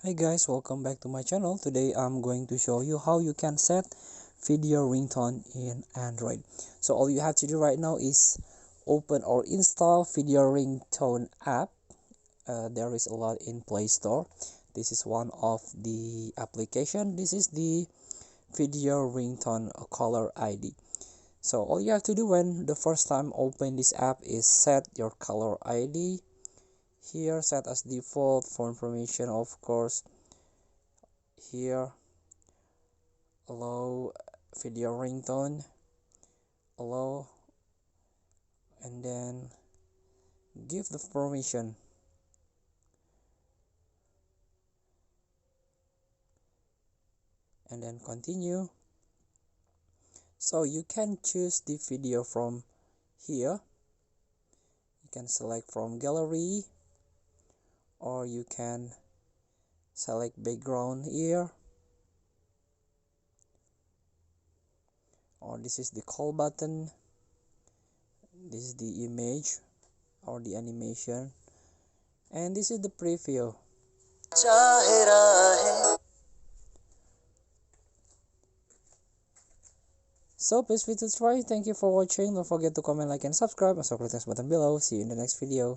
Hey guys, welcome back to my channel. Today I'm going to show you how you can set video ringtone in Android. So all you have to do right now is open or install video ringtone app. There is a lot in Play Store. This is one of the application. This is the video ringtone caller ID. So all you have to do when the first time open this app is set your caller ID. Here set as default for information, of course. Here allow video ringtone, allow, and then give the permission, and then continue. So you can choose the video from here. You can select from gallery, or you can select background here, or this is the call button, this is the image or the animation, and this is the preview. So please feel to try. Thank you for watching. Don't forget to comment, like, and subscribe, and click the button below. See you in the next video.